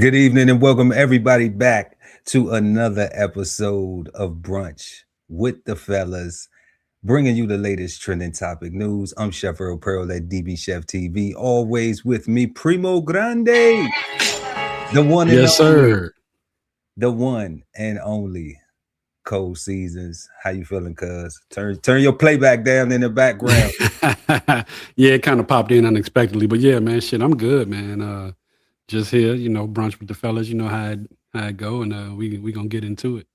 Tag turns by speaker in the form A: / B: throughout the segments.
A: Good evening and welcome everybody back to another episode of Brunch with the fellas, bringing you the latest trending topic news. I'm Chef Earl Pearl at DBCHEFTV. Always with me, Primo Grande, the one and
B: Yes,
A: only,
B: sir.
A: the one and only Cold Seasons. How you feeling, cuz? Turn your playback down in the background.
B: Yeah, it kind of popped in unexpectedly, but yeah, man, shit, I'm good, man. Just here, brunch with the fellas. You know how it go, and we gonna get into it.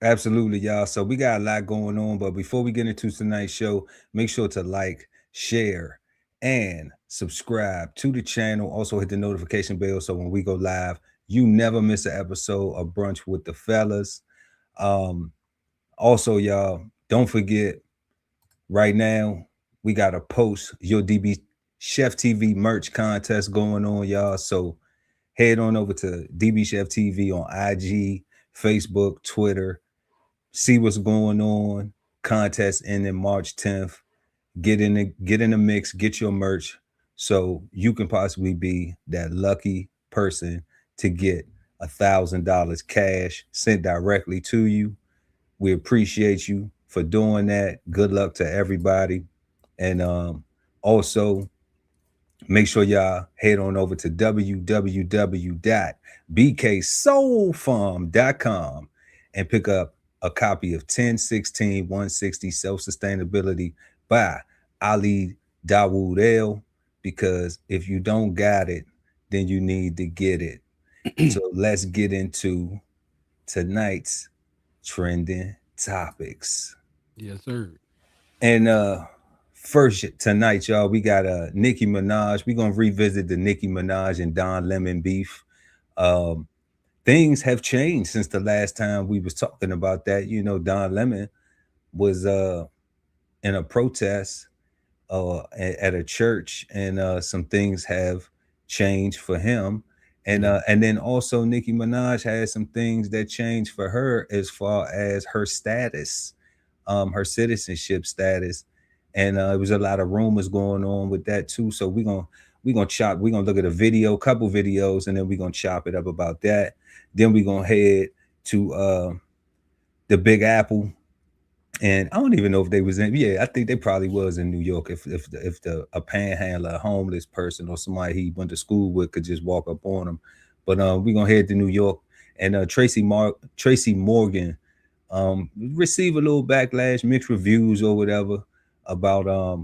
A: Absolutely, y'all. So we got a lot going on, but before we get into tonight's show, make sure to like, share, and subscribe to the channel. Also hit the notification bell so when we go live, you never miss an episode of Brunch with the Fellas. Um, Also, y'all, don't forget, right now, we got a post your DB Chef TV merch contest going on, y'all. So head on over to DB Chef TV on IG, Facebook, Twitter. See what's going on. Contest ending March 10th. Get in the mix, get your merch so you can possibly be that lucky person to get $1,000 cash sent directly to you. We appreciate you for doing that. Good luck to everybody. And also make sure y'all head on over to www.bksoulfarm.com and pick up a copy of 1016 160 Self-Sustainability by Ali Dawood El, because if you don't got it, then you need to get it. So let's get into tonight's trending topics.
B: Yes, sir.
A: And first tonight, y'all, we got Nicki Minaj. We're gonna revisit the Nicki Minaj and Don Lemon beef. Um, Things have changed since the last time we was talking about that. You know, Don Lemon was in a protest at a church, and some things have changed for him.
B: Yeah.
A: And then also Nicki Minaj had some things that changed for her as far as her status, her citizenship status, and it was a lot of rumors going on with that too. So we're gonna look at a video, couple videos, and then we're gonna chop it up about that. Then we're gonna head to the Big Apple, and I don't even know if they was in. Yeah, I think they probably was in New York. If a panhandler, a homeless person, or somebody he went to school with could just walk up on him. But we're gonna head to New York, and Tracy Morgan receive a little backlash, mixed reviews or whatever about a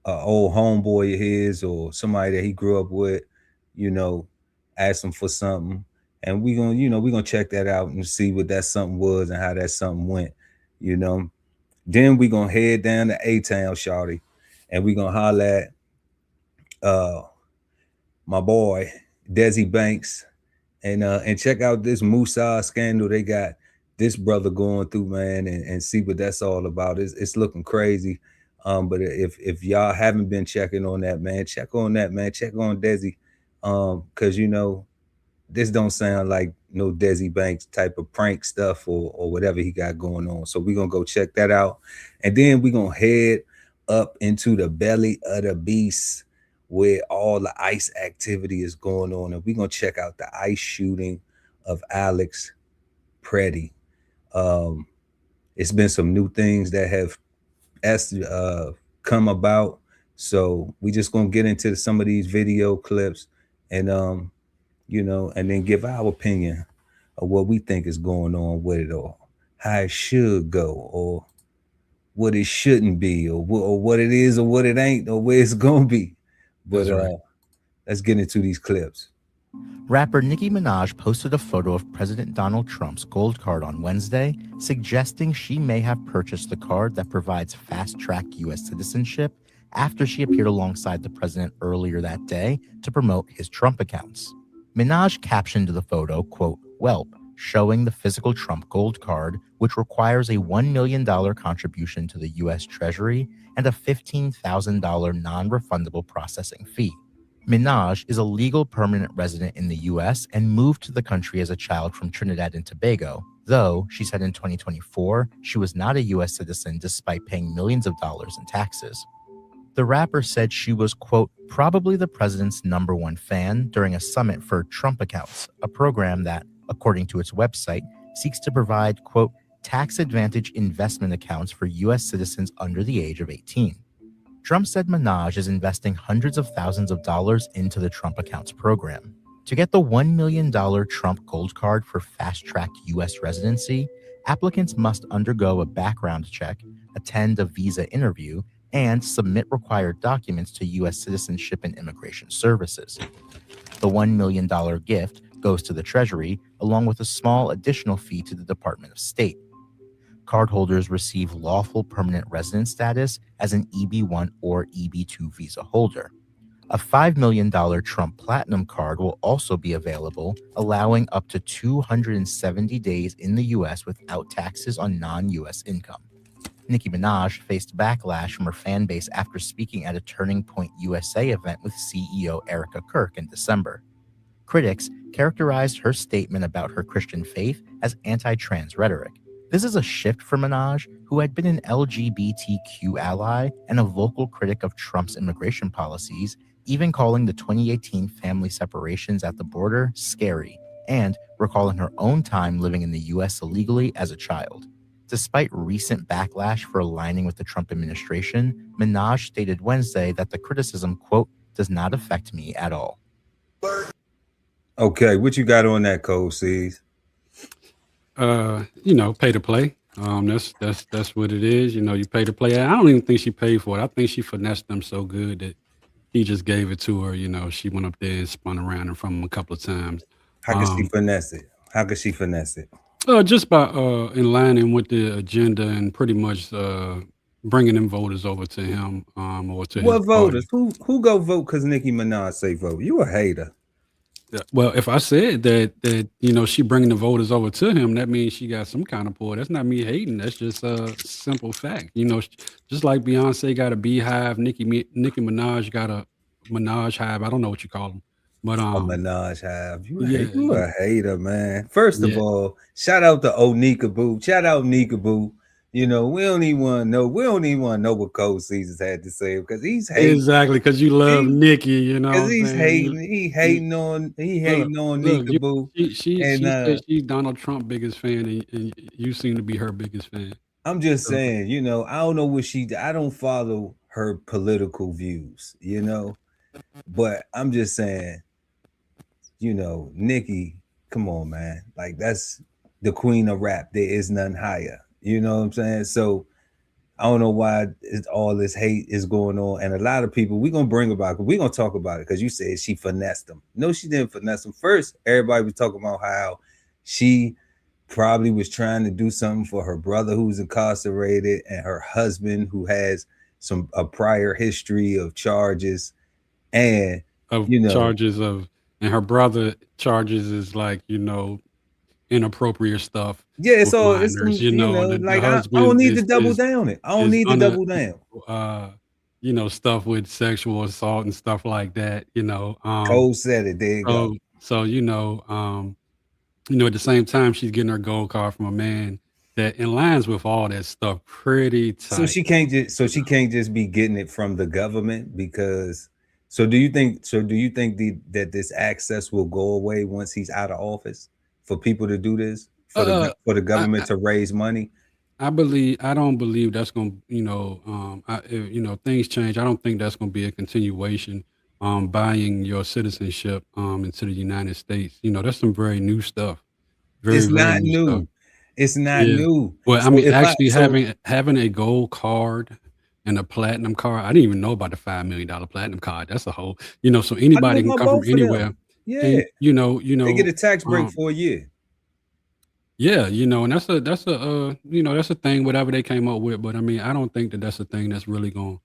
A: old homeboy of his or somebody that he grew up with, you know, ask him for something. And we're gonna check that out and see what that something was and how that something went, you know. Then we're gonna head down to A Town, Shawty, and we're gonna holler at my boy Desi Banks and check out this Musa scandal they got this brother going through, man, and see what that's all about. It's looking crazy. But if y'all haven't been checking on that, man, check on that, man. Check on Desi. Because you know, this don't sound like no Desi Banks type of prank stuff or whatever he got going on. So we're gonna go check that out. And then we're gonna head up into the belly of the beast where all the ICE activity is going on. And we're gonna check out the ICE shooting of Alex Pretti. Um, it's been some new things that have come about. So we just gonna get into some of these video clips and and then give our opinion of what we think is going on with it, or how it should go, or what it shouldn't be, or what it is, or what it ain't, or where it's gonna be. But
B: That's right.
A: let's get into these clips.
C: Rapper Nicki Minaj posted a photo of President Donald Trump's gold card on Wednesday, suggesting she may have purchased the card that provides fast-track U.S. citizenship after she appeared alongside the president earlier that day to promote his Trump accounts. Minaj captioned the photo, quote, "Welp," showing the physical Trump gold card, which requires a $1 million contribution to the U.S. Treasury and a $15,000 non-refundable processing fee. Minaj is a legal permanent resident in the U.S. and moved to the country as a child from Trinidad and Tobago, though, she said in 2024, she was not a U.S. citizen despite paying millions of dollars in taxes. The rapper said she was, quote, probably the president's #1 fan during a summit for Trump accounts, a program that, according to its website, seeks to provide, quote, tax advantage investment accounts for U.S. citizens under the age of 18. Trump said Minaj is investing hundreds of thousands of dollars into the Trump accounts program. To get the $1 million Trump Gold Card for fast-track U.S. residency, applicants must undergo a background check, attend a visa interview, and submit required documents to U.S. Citizenship and Immigration Services. The $1 million gift goes to the Treasury, along with a small additional fee to the Department of State. Cardholders receive lawful permanent resident status as an EB1 or EB2 visa holder. A $5 million Trump Platinum card will also be available, allowing up to 270 days in the U.S. without taxes on non-U.S. income. Nicki Minaj faced backlash from her fan base after speaking at a Turning Point USA event with CEO Erica Kirk in December. Critics characterized her statement about her Christian faith as anti-trans rhetoric. This is a shift for Minaj, who had been an LGBTQ ally and a vocal critic of Trump's immigration policies, even calling the 2018 family separations at the border scary and recalling her own time living in the U.S. illegally as a child. Despite recent backlash for aligning with the Trump administration, Minaj stated Wednesday that the criticism, quote, does not affect me at all.
A: Okay, what you got on that, Code C's?
B: Pay to play. That's what it is. You pay to play. I don't even think she paid for it. I think she finessed them so good that he just gave it to her. She went up there and spun around in front of him a couple of times.
A: How could she finesse it? How could she finesse it?
B: Just by aligning with the agenda and pretty much bringing them voters over to him or to
A: what
B: his
A: voters?
B: party.
A: Who go vote because Nicki Minaj say vote? You a hater.
B: Well, if I said that she bringing the voters over to him, that means she got some kind of pull. That's not me hating. That's just a simple fact. Just like Beyonce got a beehive, Nicki Minaj got a Minaj hive. I don't know what you call them, but
A: A Minaj hive.
B: yeah,
A: You a hater, man. First of all, shout out to Onika Boo. Shout out Nika Boo. We don't even want to know. We don't even want to know what Code Caesars had to say because he's hating.
B: Exactly, because you love Nikki,
A: Because he's hating. He hating on Nika Boo.
B: She said she's Donald Trump's biggest fan, and you seem to be her biggest fan.
A: I'm just saying, I don't know what I don't follow her political views, but I'm just saying, Nikki, come on, man. Like, that's the queen of rap. There is none higher. You know what I'm saying? So I don't know why all this hate is going on. And a lot of people, we're going to talk about it because you said she finessed them. No, she didn't finesse them. First, everybody was talking about how she probably was trying to do something for her brother who's incarcerated and her husband who has a prior history of charges and
B: and her brother charges is like, inappropriate stuff.
A: Yeah,
B: with
A: so
B: minors,
A: I don't need to double down it. I don't need to double down.
B: Stuff with sexual assault and stuff like that.
A: Cole said it. There you go.
B: So at the same time, she's getting her gold card from a man that aligns with all that stuff pretty tight.
A: So she can't just be getting it from the government because. So do you think that this access will go away once he's out of office for people to do this for the government to raise money?
B: I don't believe that's going to, things change. I don't think that's going to be a continuation buying your citizenship into the United States. That's some very new stuff.
A: It's not new. Stuff. It's not new.
B: Well, having a gold card and a platinum card. I didn't even know about the $5 million platinum card. That's a whole, so anybody can come from anywhere.
A: Yeah.
B: And,
A: they get a tax break for a year.
B: Yeah, and that's a thing, whatever they came up with. But I mean, I don't think that that's a thing that's really going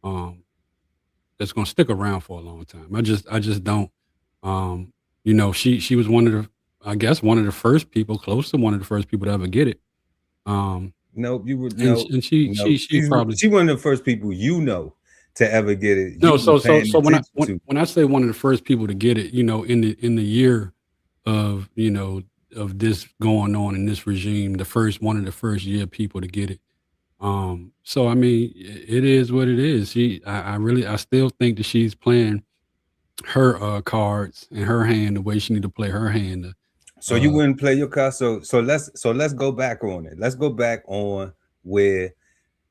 B: to stick around for a long time. I just don't. She was one of the first people, close to one of the first people to ever get it.
A: Nope, you would.
B: And she probably
A: one of the first people to ever get it.
B: No, so when I say one of the first people to get it, in the year of of this going on in this regime, one of the first year people to get it. So I mean, it is what it is. I still think that she's playing her cards in her hand the way she need to play her hand.
A: So you wouldn't play your card. So let's go back on it. Let's go back on where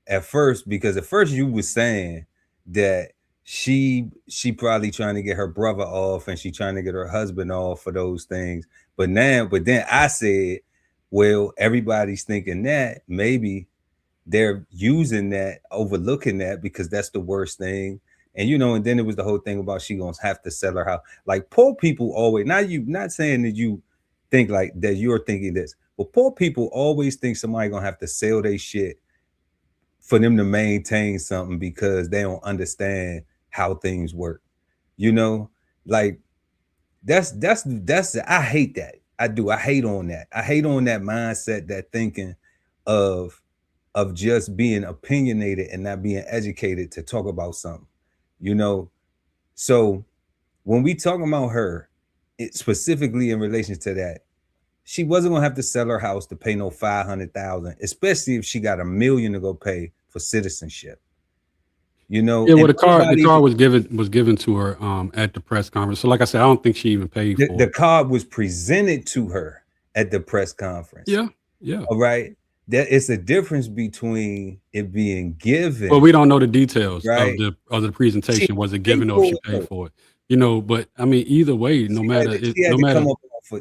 A: at first, because at first you were saying that she probably trying to get her brother off and she trying to get her husband off for those things. But then I said, well, everybody's thinking that maybe they're using that, overlooking that, because that's the worst thing. And and then it was the whole thing about she gonna have to sell her house. Like poor people always, not saying that you think like that you're thinking this, but poor people always think somebody gonna have to sell their shit for them to maintain something because they don't understand how things work. Like that's I hate that. I do. I hate on that. I hate on that mindset, that thinking of just being opinionated and not being educated to talk about something. So when we talk about her, specifically in relation to that, she wasn't gonna have to sell her house to pay no $500,000, especially if she got $1 million to go pay for citizenship.
B: Yeah, well, the card was given to her at the press conference. So, like I said, I don't think she even paid for it.
A: The card was presented to her at the press conference.
B: Yeah.
A: All right. It's a difference between it being given.
B: Well, we don't know the details
A: right?
B: of the presentation. Was it given or if she paid for it? But I mean, either way,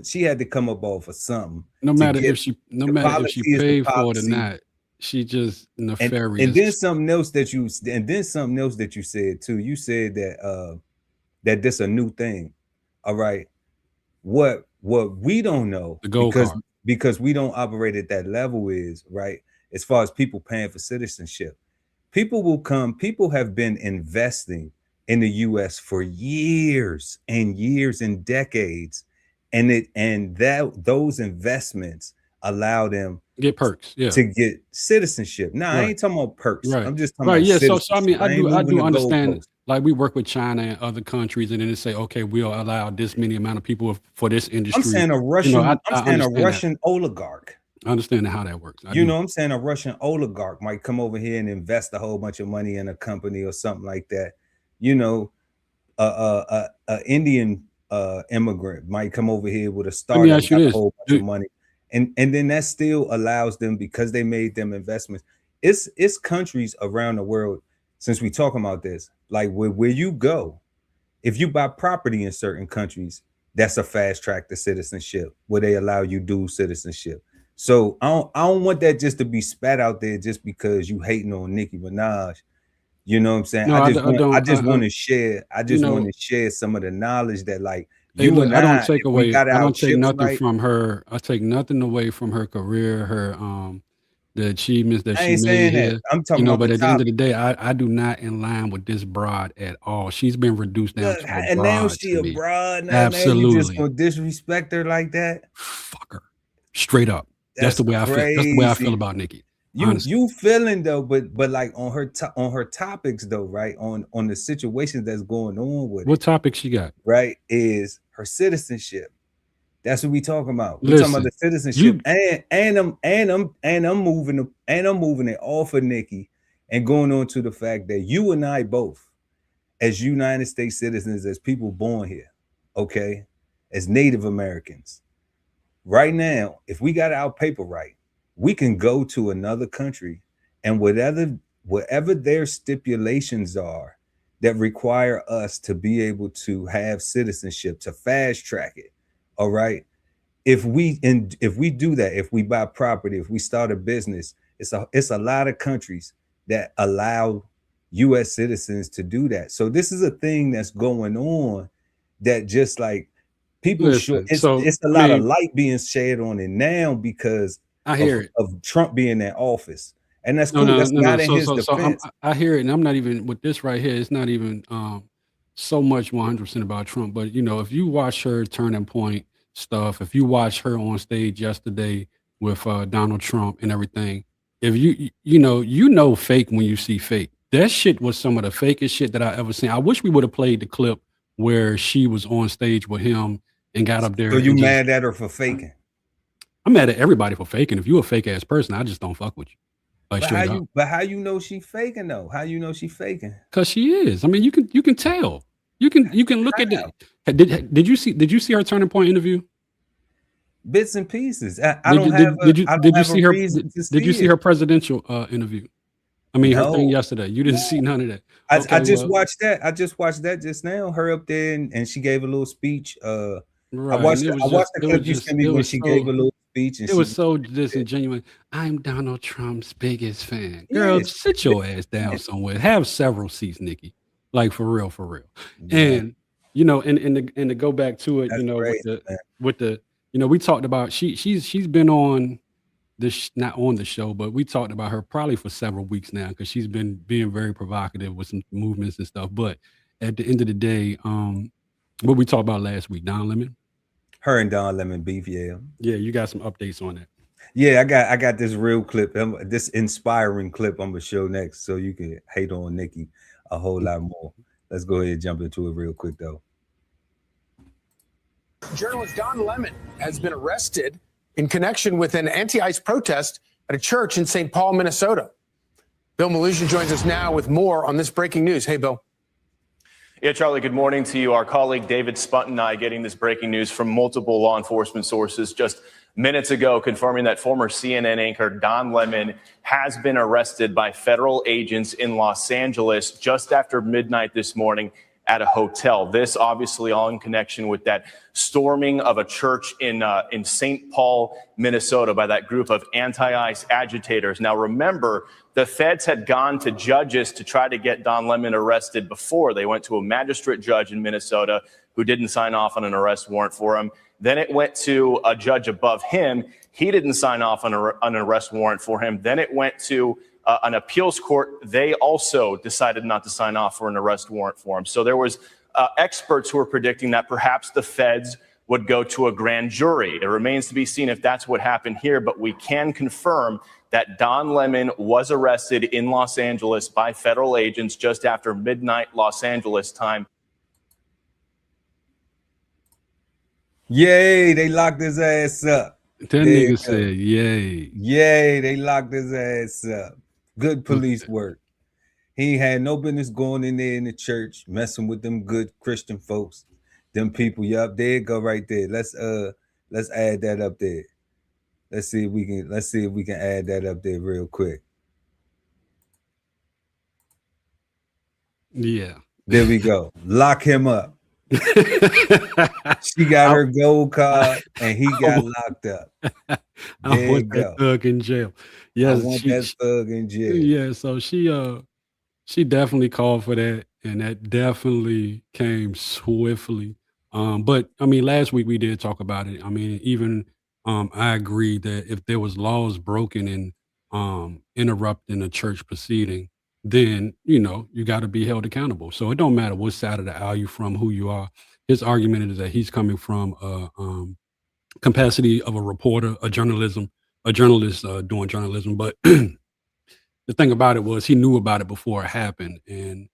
A: she had to come up off of something.
B: No matter if she paid for it or not, she just nefarious.
A: And then something else that you said too. You said that this a new thing. All right. What we don't know, because we don't operate at that level, is right, as far as people paying for citizenship. People have been investing in the US for years and years and decades, and those investments allow them
B: get perks,
A: to get citizenship. Now, I ain't talking about perks.
B: Right.
A: I'm just talking about citizenship.
B: So I mean, I do understand. Like we work with China and other countries, and then they say, okay, we'll allow this many amount of people for this industry.
A: I'm saying a Russian oligarch.
B: I understand how that works.
A: I'm saying a Russian oligarch might come over here and invest a whole bunch of money in a company or something like that. A Indian immigrant might come over here with a startup, a whole bunch of money, and then that still allows them, because they made them investments. It's countries around the world, since we talking about this, like where you go, if you buy property in certain countries, that's a fast track to citizenship, where they allow you dual citizenship. So I don't want that just to be spat out there just because you hating on Nicki Minaj. You know what I'm saying?
B: No,
A: I just want to share. I just want to share some of the knowledge that, like,
B: I don't take away. I don't take nothing from her. I take nothing away from her career, her the achievements that she made here.
A: I'm talking about.
B: But at the end of the day, I do not in line with this broad at all. She's been reduced down to a broad.
A: And now she a broad.
B: Absolutely.
A: Now you just gonna disrespect her like that?
B: Fuck her, straight up. That's the way I feel. That's the way I feel about Nicki.
A: You feeling though, but like on her topics though, right? On the situations that's going on with
B: what topic she got,
A: right? Is her citizenship. That's what we talking about. We're talking about the citizenship, and I'm moving it off of Nicki and going on to the fact that you and I both, as United States citizens, as people born here, okay, as Native Americans, right now, if we got our paper right, we can go to another country, and whatever their stipulations are that require us to be able to have citizenship, to fast track it. All right. If we do that, if we buy property, if we start a business, it's a lot of countries that allow US citizens to do that. So this is a thing that's going on that just like people it's a lot of light being shed on it now because of Trump being in office. And that's cool. That's not in his defense.
B: I hear it, and I'm not even with this right here. It's not even so much 100% about Trump, but if you watch her Turning Point stuff, if you watch her on stage yesterday with Donald Trump and everything, if you know fake when you see fake. That shit was some of the fakest shit that I ever seen. I wish we would have played the clip where she was on stage with him and got up there.
A: So you mad at her for faking?
B: I'm mad at everybody for faking. If you a fake ass person, I just don't fuck with you. Like straight up.
A: But how you know she faking though? How you know she faking?
B: Because she is. I mean, you can tell. You can look at it. Did you see her Turning Point interview?
A: Bits and pieces. I don't have a reason to see
B: Did you see her presidential interview? I mean, her thing yesterday. You didn't see none of that.
A: I just watched that. I just watched that just now. Her up there and she gave a little speech. Right. I watched the clip you sent me when she gave a little speech. And
B: it was so disingenuous. I'm Donald Trump's biggest fan. Girl, sit your ass down somewhere. Have several seats, Nikki. Like for real. Yeah. And and to go back to it, with the we talked about she's been on this, not on the show, but we talked about her probably for several weeks now because she's been being very provocative with some movements and stuff. But at the end of the day, what we talked about last week, Don Lemon.
A: Her and Don Lemon beef, yeah.
B: Yeah, you got some updates on that.
A: Yeah, I got this real clip, this inspiring clip I'm gonna show next, so you can hate on Nikki a whole lot more. Let's go ahead and jump into it real quick though.
D: Journalist Don Lemon has been arrested in connection with an anti-ICE protest at a church in St. Paul, Minnesota. Bill Malusian joins us now with more on this breaking news. Hey, Bill.
E: Yeah, Charlie, good morning to you. Our colleague David Spunt and I getting this breaking news from multiple law enforcement sources just minutes ago, confirming that former CNN anchor Don Lemon has been arrested by federal agents in Los Angeles just after midnight this morning at a hotel. This obviously all in connection with that storming of a church in St. Paul, Minnesota by that group of anti-ICE agitators. Now, remember, the feds had gone to judges to try to get Don Lemon arrested before. They went to a magistrate judge in Minnesota who didn't sign off on an arrest warrant for him. Then it went to a judge above him. He didn't sign off on an arrest warrant for him. Then it went to an appeals court. They also decided not to sign off for an arrest warrant for him. So there was experts who were predicting that perhaps the feds would go to a grand jury. It remains to be seen if that's what happened here, but we can confirm that Don Lemon was arrested in Los Angeles by federal agents just after midnight Los Angeles time.
A: Yay, they locked his ass up.
B: That nigga said, yay.
A: Yay, they locked his ass up. Good police work. He had no business going in there in the church, messing with them good Christian folks, them people. Yup, there you go right there. Let's add that up there. Let's see if we can add that up there real quick.
B: Yeah.
A: There we go. Lock him up. She got her gold card and he got locked up.
B: I want that thug in jail. Yes,
A: I want that thug in jail.
B: Yeah, so she definitely called for that, and that definitely came swiftly. But I mean, last week we did talk about it. I mean, even I agree that if there was laws broken in interrupting a church proceeding, then you got to be held accountable. So it don't matter what side of the aisle you're from, who you are. His argument is that he's coming from a capacity of a reporter, a journalist doing journalism. But the thing about it was he knew about it before it happened, and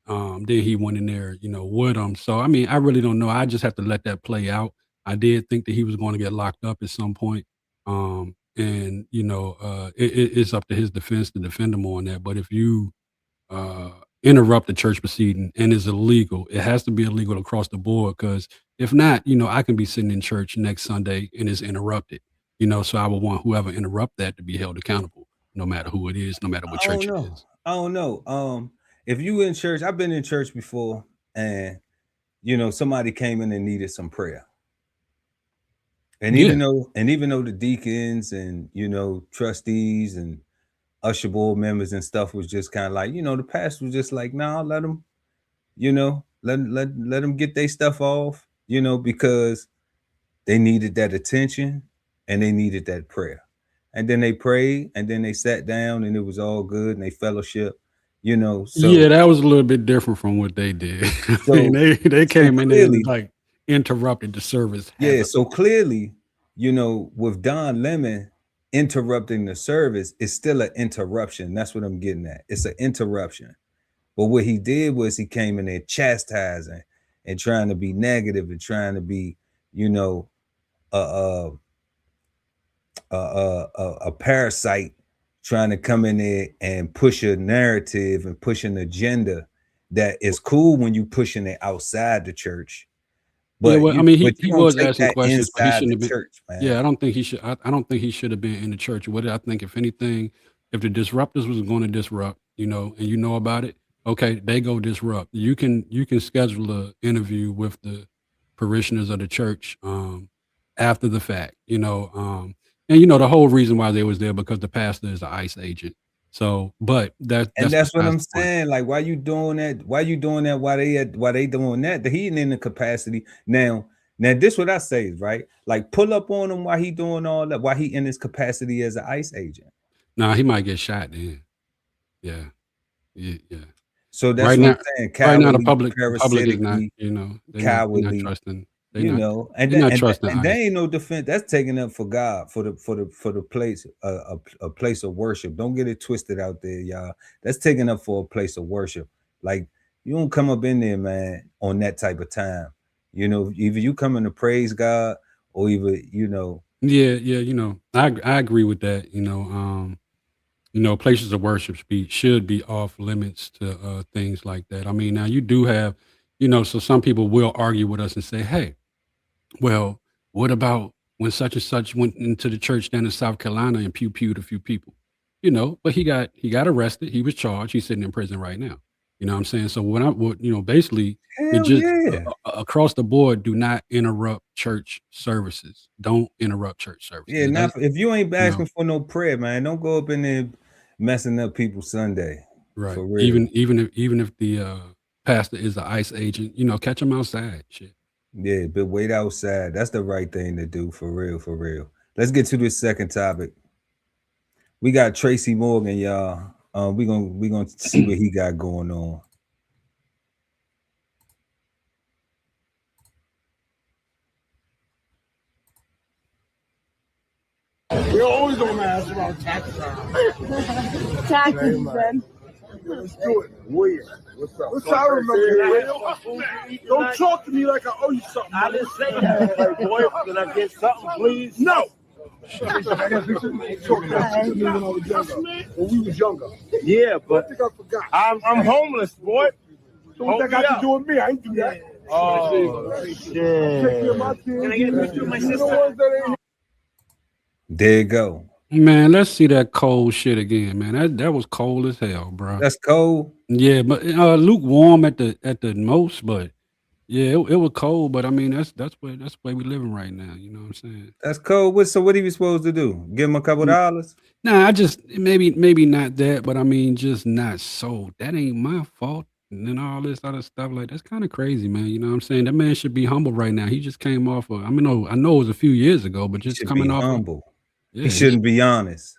B: then he went in there, with him. So I mean, I really don't know. I just have to let that play out. I did think that he was going to get locked up at some point. And it's up to his defense to defend him on that. But if you interrupt the church proceeding and is illegal, it has to be illegal across the board. Because if not, I can be sitting in church next Sunday and it's interrupted. So I would want whoever interrupt that to be held accountable, no matter who it is, no matter what church it is.
A: I don't know. If you in church, I've been in church before, and somebody came in and needed some prayer. And even though the deacons and trustees and usher board members and stuff was just kind of like, the pastor was just like, nah, let them, let them get their stuff off, because they needed that attention and they needed that prayer. And then they prayed and then they sat down and it was all good and they fellowship, So
B: yeah, that was a little bit different from what they did. So, I mean, they came in there and like interrupted the service.
A: Yeah, so clearly, with Don Lemon interrupting the service, it's still an interruption. That's what I'm getting at. It's an interruption. But what he did was he came in there chastising and trying to be negative and trying to be, a parasite trying to come in there and push a narrative and push an agenda that is cool when you pushing it outside the church. But
B: yeah, well, I mean,
A: but
B: he
A: you don't
B: was
A: take
B: asking
A: that
B: questions, but he
A: inside
B: shouldn't
A: the
B: have been.
A: church, man.
B: Yeah, I don't think he should. I don't think he should have been in the church. What I think, if anything, if the disruptors was going to disrupt, and you know about it, okay, they go disrupt. You can schedule a interview with the parishioners of the church after the fact, and the whole reason why they was there because the pastor is an ICE agent. So, but
A: And
B: that's
A: that's what
B: besides
A: I'm
B: the point.
A: saying. Like, why you doing that? Why you doing that? Why they doing that? He ain't in the capacity now. Now, this what I say, right? Like, pull up on him while he doing all that. Why he in his capacity as an ICE agent?
B: Nah, he might get shot then. Yeah, yeah.
A: So that's
B: Right
A: what
B: now,
A: I'm saying.
B: right now, the
A: Cowardly,
B: public is not.
A: parasitically,
B: They're not
A: cowardly.
B: trusting. They
A: You
B: not.
A: know, and
B: They're
A: that,
B: not
A: and,
B: trusting
A: and
B: ICE.
A: there ain't no defense. That's taking up for God, for the place, a place of worship. Don't get it twisted out there, y'all. That's taking up for a place of worship. Like, you don't come up in there, man, on that type of time. Either you coming to praise God or either,
B: Yeah. I agree with that. Places of worship should be off limits to things like that. I mean, now you do have, so some people will argue with us and say, hey, well, what about when such and such went into the church down in South Carolina and pewed a few people? But he got arrested. He was charged. He's sitting in prison right now. You know what I'm saying? So basically, it
A: hell
B: just
A: yeah.
B: across the board, do not interrupt church services. Don't interrupt church services.
A: Yeah, if you ain't
B: you know,
A: asking for no prayer, man, don't go up in there messing up people's Sunday.
B: right.
A: For real.
B: Even if the pastor is an ICE agent, catch him outside. Shit.
A: Yeah, but wait outside. That's the right thing to do, for real, for real. Let's get to this second topic. We got Tracy Morgan, y'all. We gonna see what he got going on.
F: We always gonna ask about taxes.
G: Taxes, Ben.
F: Let's do it. Where? What's up? What's up? I remember you. Don't talk to me like I owe you something. I didn't say that. Like, boy, can I get something, please? No. When we was younger. Yeah, but I think I forgot. I'm homeless, boy. So what that got to do with me? I ain't do that. Oh, shit. Can I get a picture of my sister?
A: There you go.
B: Man, let's see that cold shit again, man. That was cold as hell, bro.
A: That's cold.
B: Yeah, but lukewarm at the most, but yeah, it was cold. But I mean, that's where we living right now. You know what I'm saying?
A: That's cold. So what are you supposed to do? Give him a couple dollars?
B: Nah, I just maybe not that, but I mean, just not so. That ain't my fault. And then all this other stuff, like, that's kind of crazy, man. You know what I'm saying? That man should be humble right now. He just came off of, I know it was a few years ago, but just coming off
A: humble.
B: Yeah,
A: he shouldn't be honest.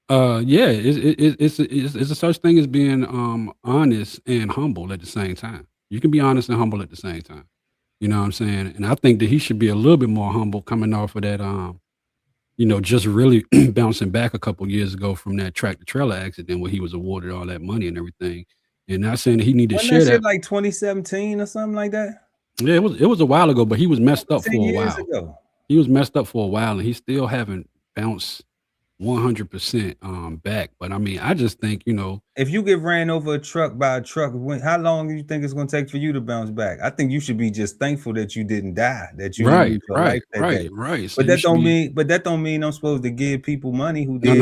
B: Yeah, it's a such thing as being honest and humble at the same time. You can be honest and humble at the same time. You know what I'm saying? And I think that he should be a little bit more humble coming off of that just really bouncing back a couple years ago from that tractor trailer accident where he was awarded all that money and everything. And not saying that he need to share that.
A: Like 2017 or something like that.
B: Yeah, it was a while ago, but he was messed up for a while.
A: Ago.
B: He was messed up for a while, and he still haven't bounced 100% back. But I mean, I just think,
A: if you get ran over a truck by a truck, how long do you think it's going to take for you to bounce back? I think you should be just thankful that you didn't die, that you
B: right.
A: So but that don't mean I'm supposed to give people money who did.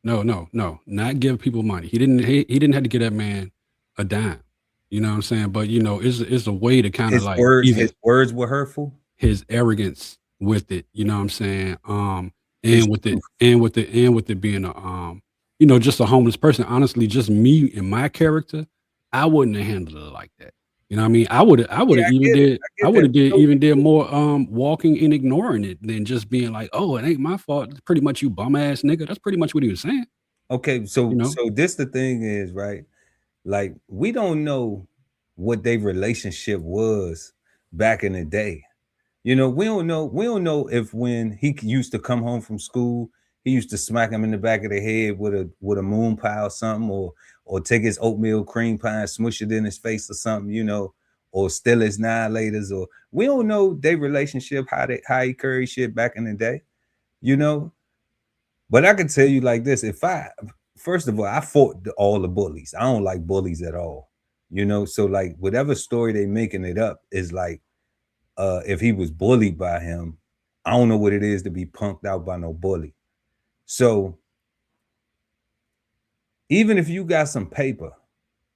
B: No, not give people money. He didn't have to give that man a dime. You know what I'm saying? But it's a way to kind of like
A: his words were hurtful.
B: His arrogance with it, you know what I'm saying? And with it being a just a homeless person. Honestly, just me and my character, I wouldn't have handled it like that. You know what I mean? I would have did more walking and ignoring it than just being like, oh, it ain't my fault. It's pretty much you bum ass nigga. That's pretty much what he was saying.
A: Okay, so this the thing is, right? Like, we don't know what their relationship was back in the day. We don't know if when he used to come home from school, he used to smack him in the back of the head with a moon pie or something, or take his oatmeal cream pie and smush it in his face or something, or steal his annihilators, or we don't know their relationship, how he carried shit back in the day, But I can tell you like this: first of all, I fought all the bullies. I don't like bullies at all, you know. So like whatever story they making it up is like, if he was bullied by him, I don't know what it is to be punked out by no bully. So even if you got some paper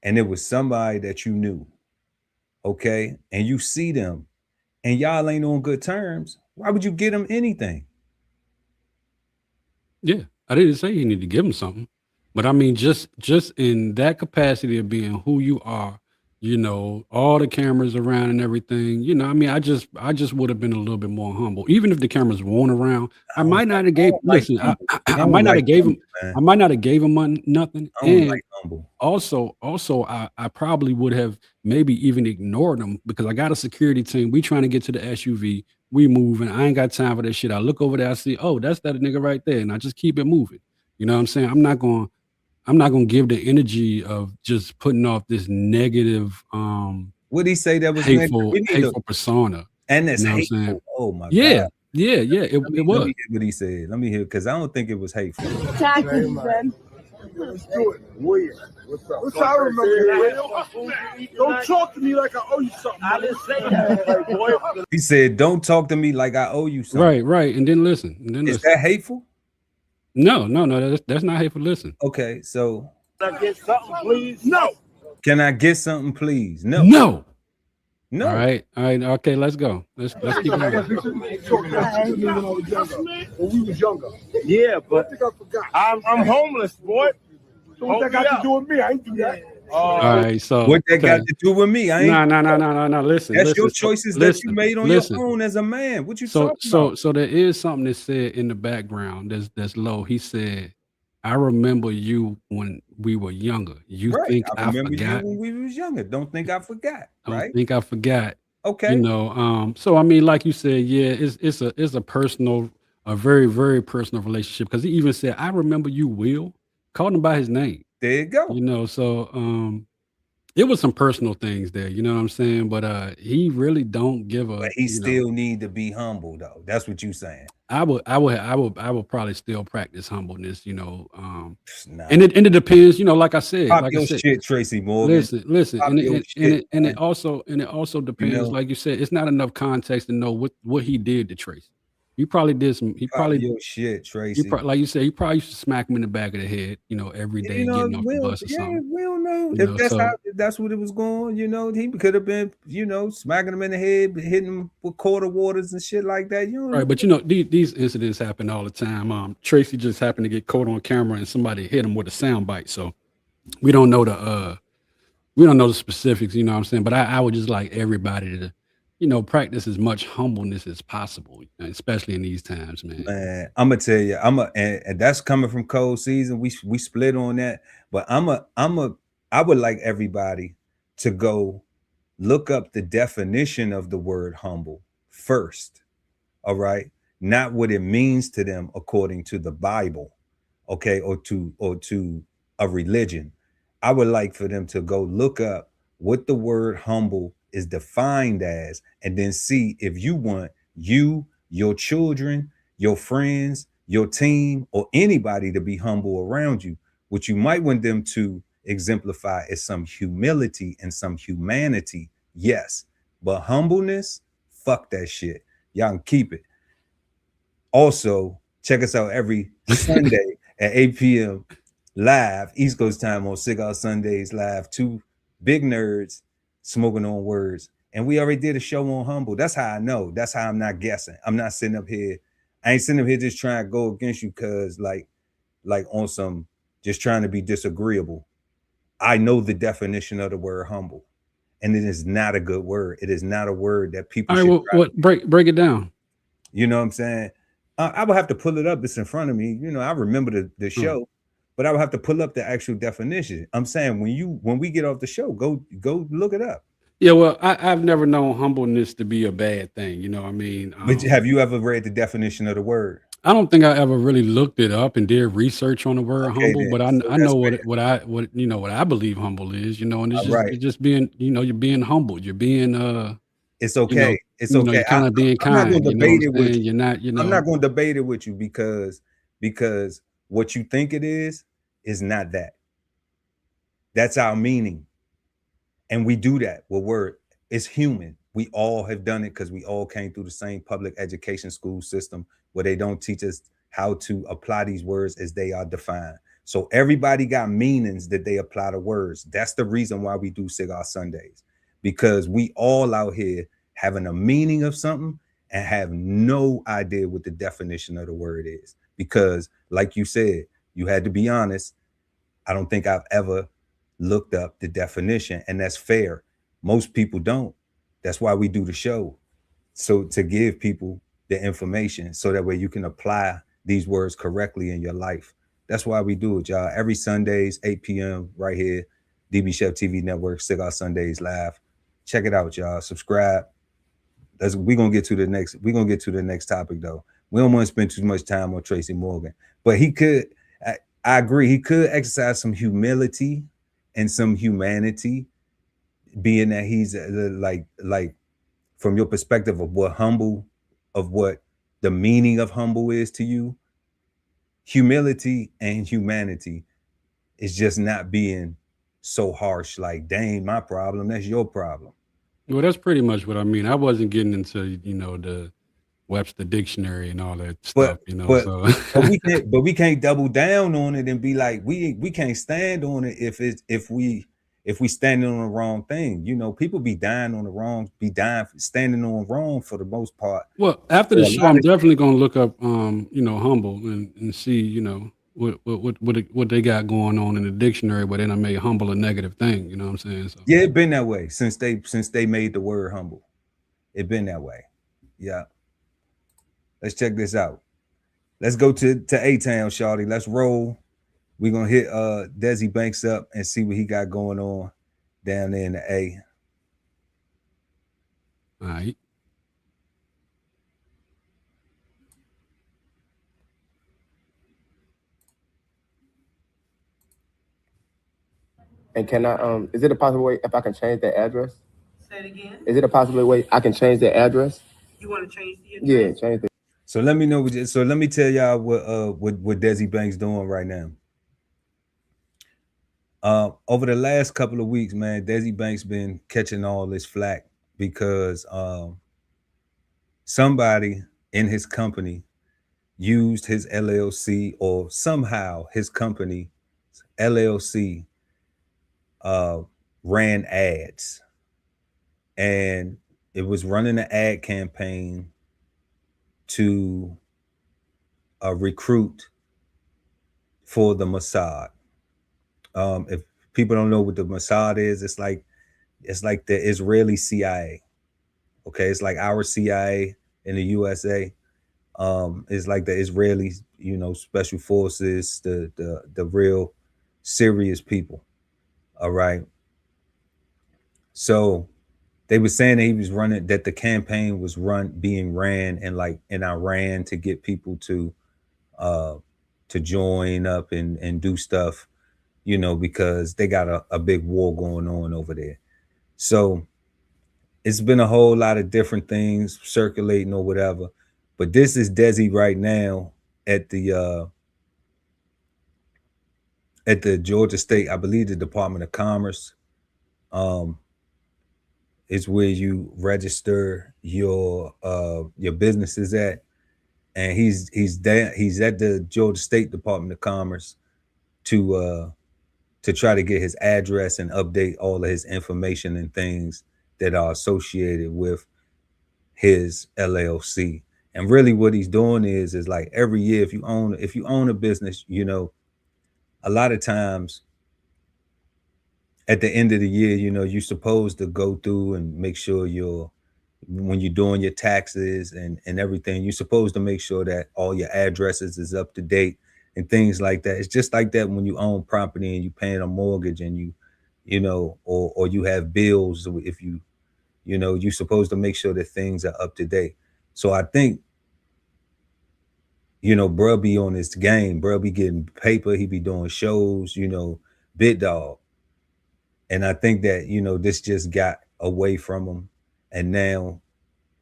A: and it was somebody that you knew, okay, and you see them and y'all ain't on good terms, why would you get them anything?
B: Yeah, I didn't say you need to give him something, but I mean, just in that capacity of being who you are, you know, all the cameras around and everything, you know, I mean, I just would have been a little bit more humble, even if the cameras weren't around. I might not have gave. Listen, I might not have gave him. I might not have gave him nothing.
A: I don't
B: And
A: like humble.
B: also, I probably would have maybe even ignored him because I got a security team. We trying to get to the SUV. We moving. I ain't got time for that shit. I look over there. I see, oh, that's that nigga right there, and I just keep it moving. You know what I'm saying? I'm not going to give the energy of just putting off this negative,
A: What he say that was
B: hateful persona.
A: And it's
B: You know what I'm
A: hateful.
B: saying?
A: Oh my
B: Yeah,
A: God.
B: yeah. It
A: Let
B: was.
A: me hear what he said. Let me hear, because I don't think it was hateful.
F: Let's do it. Where? What's up? What's I remember? Don't talk to me like I owe you something. I didn't say that, boy.
A: He said, "Don't talk to me like I owe you something."
B: Right. And then listen.
A: Is that hateful?
B: No. That's not hateful. Listen.
A: Okay, so
F: Can I get something, please? No.
A: Can I get something, please? No.
B: No.
A: No.
B: All right. Okay, let's go. Let's keep going.
F: When we was younger. Yeah, but I think I forgot. I'm homeless, boy. So what that got to do with me? I ain't do that.
B: All right, so
A: What that got to do with me? I ain't.
B: No. Listen,
A: That's your choices that you made on your own as a man. What you talking about?
B: So there is something that said in the background that's low. He said, "I remember you when we were younger. You
A: Right.
B: think
A: I
B: I
A: remember
B: forgot?
A: you when we was younger. Don't think I forgot.
B: Don't
A: Right?
B: think I forgot."
A: Okay.
B: You know, so I mean, like you said, yeah, it's a personal, a very, very personal relationship. Because he even said, "I remember you, Will," called him by his name.
A: There you go.
B: You know, so it was some personal things there, you know what I'm saying? But he really don't give a.
A: But he still need to be humble, though. That's what you saying.
B: I would probably still practice humbleness, you know.
A: Nah.
B: And it depends, you know, like I said,
A: Pop your shit, Tracy Morgan.
B: Listen,
A: Pop
B: and
A: your shit,
B: it also depends,
A: know?
B: like you said, it's not enough context to know what he did to Tracy. He probably did some. He
A: Pop
B: probably
A: your shit, Tracy.
B: like you said, he probably used to smack him in the back of the head, you know, every day
A: You know,
B: getting off the bus or something.
A: we don't know
B: You
A: if
B: know,
A: that's
B: so-
A: if that's what it was going. You know, he could have been, you know, smacking him in the head, hitting him with quarter waters and shit like that. You know,
B: Right, but you know these incidents happen all the time. Tracy just happened to get caught on camera and somebody hit him with a sound bite. So we don't know the specifics. You know what I'm saying? But I would just like everybody to, you know, practice as much humbleness as possible, especially in these times, man.
A: man, I'm gonna tell you, and that's coming from cold season. We split on that, but I would like everybody to go look up the definition of the word humble first. All right, not what it means to them according to the Bible, okay, or to a religion. I would like for them to go look up what the word humble is defined as, and then see if you want you, your children, your friends, your team, or anybody to be humble around you. What you might want them to exemplify is some humility and some humanity, yes, but humbleness, fuck that shit. Y'all can keep it. Also, check us out every Sunday at 8 p.m. live, East Coast time on Cigar Sundays live. Two big nerds smoking on words. And we already did a show on humble. That's how I know. That's how I'm not guessing. I'm not sitting up here. I ain't sitting up here just trying to go against you because like on some just trying to be disagreeable. I know the definition of the word humble. And it is not a good word. It is not a word that people
B: All right,
A: should
B: break it down.
A: You know what I'm saying? I would have to pull it up. It's in front of me. You know, I remember the show, but I would have to pull up the actual definition. I'm saying when we get off the show, go look it up.
B: Yeah, well, I've never known humbleness to be a bad thing. You know what I mean?
A: But have you ever read the definition of the word?
B: I don't think I ever really looked it up and did research on the word humble,
A: then.
B: but I
A: So
B: know
A: that's
B: what I believe humble is, you know, and it's
A: Right.
B: it's just being, you know, you're being humble, you're being
A: It's okay. It's
B: you know,
A: okay.
B: you're kind of being
A: I'm not
B: kind.
A: gonna
B: You know
A: debate
B: what
A: it
B: I'm
A: with
B: saying?
A: you.
B: You're not, you know.
A: I'm not going to debate it with you because because what you think it is not that. That's our meaning. And we do that with word. It's human. We all have done it because we all came through the same public education school system where they don't teach us how to apply these words as they are defined. So everybody got meanings that they apply to words. That's the reason why we do Cigar Sundays, because we all out here having a meaning of something and have no idea what the definition of the word is. Because like you said, you had to be honest. I don't think I've ever looked up the definition, and that's fair. Most people don't. That's why we do the show. So to give people the information so that way you can apply these words correctly in your life. That's why we do it, y'all. Every Sundays, 8 p.m. right here, DBCHEFTV Network, Cigar Sundays Live. Check it out, y'all. Subscribe. We're gonna get to the next topic though. We don't want to spend too much time on Tracy Morgan, but he could, I agree, he could exercise some humility and some humanity, being that he's like from your perspective of what the meaning of humble is to you. Humility and humanity is just not being so harsh, like, dang, my problem, that's your problem.
B: Well, that's pretty much what I mean. I wasn't getting into, the Webster dictionary and all that stuff,
A: but we can't double down on it and be like, we can't stand on it if we standing on the wrong thing. People be dying standing on wrong for the most part.
B: Well, after the show, I'm definitely gonna look up humble and see, what they got going on in the dictionary, but then I made humble a negative thing, you know what I'm saying? So
A: yeah, it been that way since they made the word humble. It been that way. Yeah. Let's check this out. Let's go to A-Town, shawty. Let's roll. We're gonna hit Desi Banks up and see what he got going on down there in the A.
B: All right.
G: And can I, is it a possible way if I can change the address?
H: Say it again.
G: Is it a possible way I can change the address?
H: You want to change the address?
G: Yeah, change the.
A: So let me know. So let me tell y'all what Desi Banks doing right now. Over the last couple of weeks, man, Desi Banks been catching all this flack because somebody in his company used his LLC, or somehow his company LLC ran ads, and it was running an ad campaign to recruit for the Mossad. If people don't know what the Mossad is, it's like the Israeli CIA. Okay, it's like our CIA in the USA. It's like the Israeli, special forces, the real serious people. All right. So they were saying that the campaign was being ran in Iran to get people to join up and do stuff, because they got a big war going on over there. So it's been a whole lot of different things circulating or whatever. But this is Desi right now at the Georgia State, I believe the Department of Commerce. Is where you register your businesses at, and he's at the Georgia State Department of Commerce to try to get his address and update all of his information and things that are associated with his LLC. And really what he's doing is like every year, if you own a business, a lot of times at the end of the year, you're supposed to go through and make sure when you're doing your taxes and everything, you're supposed to make sure that all your addresses is up to date and things like that. It's just like that when you own property and you're paying a mortgage and or you have bills. If you're supposed to make sure that things are up to date. So I think, bruh be on his game, bruh be getting paper, he be doing shows, big dog. And I think that, this just got away from him. And now,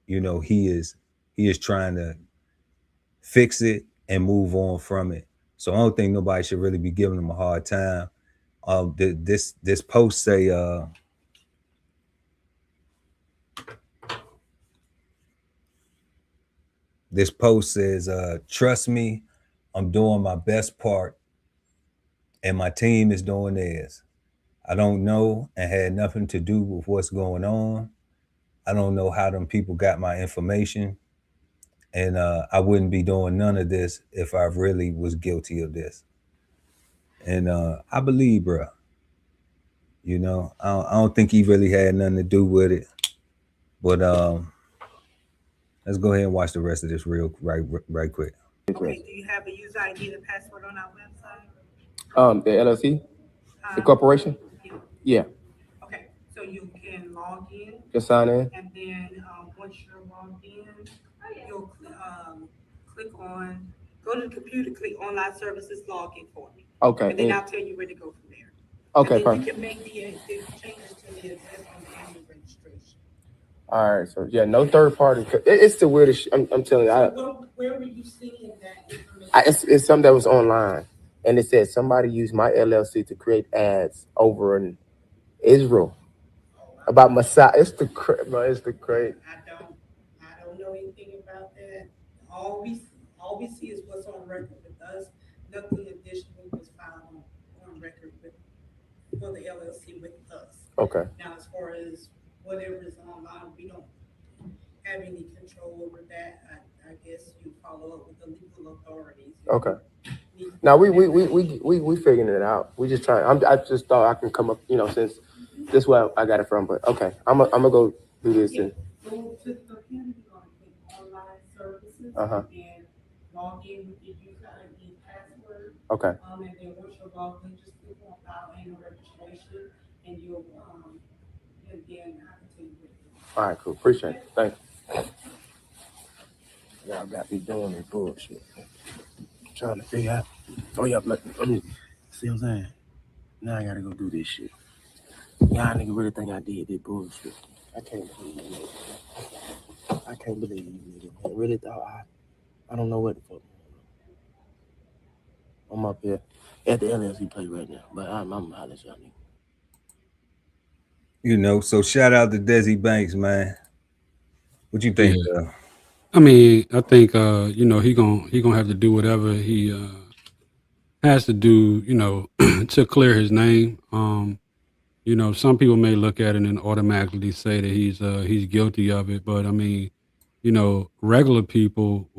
A: he is trying to fix it and move on from it. So I don't think nobody should really be giving them a hard time. This post say this post says, trust me, I'm doing my best part and my team is doing theirs. I don't know and had nothing to do with what's going on. I don't know how them people got my information. And I wouldn't be doing none of this if I really was guilty of this. And I believe, bro. You know, I don't think he really had nothing to do with it. But let's go ahead and watch the rest of this right quick.
H: Okay, do you have a user ID and password on our website?
G: The LLC, the corporation. Yeah.
H: Okay, so you can log in.
G: Just sign in.
H: And then once you're logged in, you'll click on, go to the computer, click online services, log in for me.
G: Okay.
H: And then I'll tell you where to go from there.
G: Okay,
H: and then
G: perfect.
H: you can make the changes to the existing annual registration.
G: All right, so yeah, no third party. It's the weirdest. I'm telling you.
H: Where were you seeing that information?
G: It's something that was online, and it said somebody used my LLC to create ads over in Israel about Messiah. It's the crazy.
H: I don't know anything about that. All we see is what's on record with us. Nothing additional was found on record for the LLC with us.
G: Okay.
H: Now, as far as whatever is online, we don't have any control over that. I guess you follow up with the legal authorities.
G: Okay. Now we figuring it out. We just trying. I just thought I can come up, since this is where I got it from. But okay, I'm gonna go do this.
H: Yeah. Go to the computer, click online services, and log in with your user ID password.
G: Okay.
H: And then once you're logged in, just click on file annual registration, and you'll and then I can tell you what it is.
G: All right, cool. Appreciate it. Thank you. Y'all got me doing this bullshit. I'm trying to figure out. Oh yeah, let me see what I'm saying. Now I gotta go do this shit. Y'all nigga really think I did this bullshit. I can't believe it. I can't believe it. I really thought I don't know what the fuck. I'm up here at the LLC play right now, but I'm hollering at y'all nigga.
A: You know, so shout out to Desi Banks, man. What you think?
B: Yeah. I mean, I think he gonna have to do whatever he has to do, to clear his name. Some people may look at it and automatically say that he's guilty of it, but I mean, regular people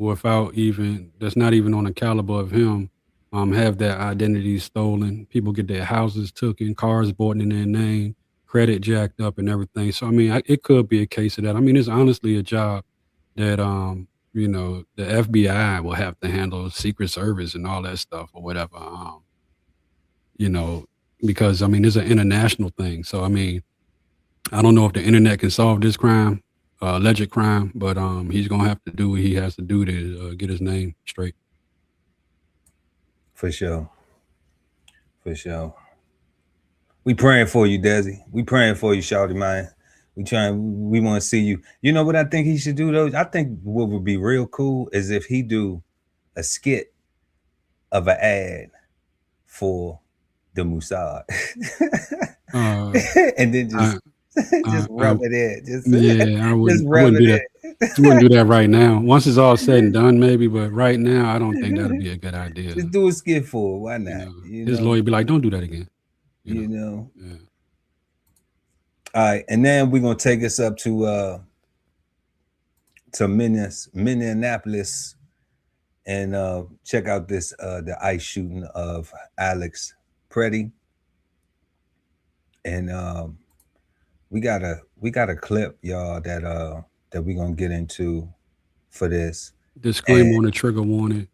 B: that's not even on the caliber of him, have their identities stolen. People get their houses taken, cars bought in their name, credit jacked up, and everything. So I mean, it could be a case of that. I mean, it's honestly a job that the FBI will have to handle, Secret Service and all that stuff or whatever. Because I mean, it's an international thing. So I mean, I don't know if the internet can solve this crime, alleged crime, but he's gonna have to do what he has to do to get his name straight.
A: For sure. We praying for you, Desi. We praying for you, shawty, man. We want to see you. You know what I think he should do though? I think what would be real cool is if he do a skit of an ad for the Mossad. And then just rub it in.
B: I wouldn't do that. You wouldn't do that right now. Once it's all said and done, maybe, but right now I don't think that'd be a good idea.
A: Just do a skit for it. Why not?
B: His lawyer be like, don't do that again.
A: You know. Yeah. All right, and then we're gonna take us up to Minneapolis and check out this the ICE shooting of Alex Pretti. And we got a clip, y'all, that we're gonna get into for this.
B: Disclaimer on the trigger warning.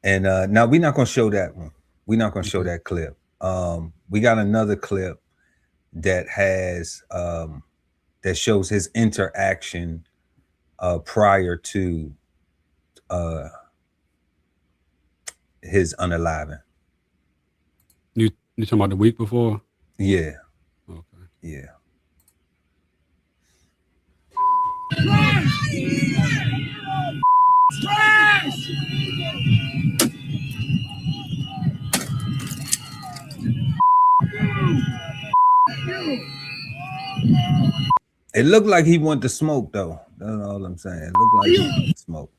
A: And now we're not gonna show that one. We're not gonna show that clip. We got another clip that has that shows his interaction prior to his unaliving.
B: You talking about the week before?
A: Yeah.
B: Okay.
A: Yeah.
F: Trash!
A: It looked like he wanted to smoke, though. That's all I'm saying. It looked like he wanted to smoke.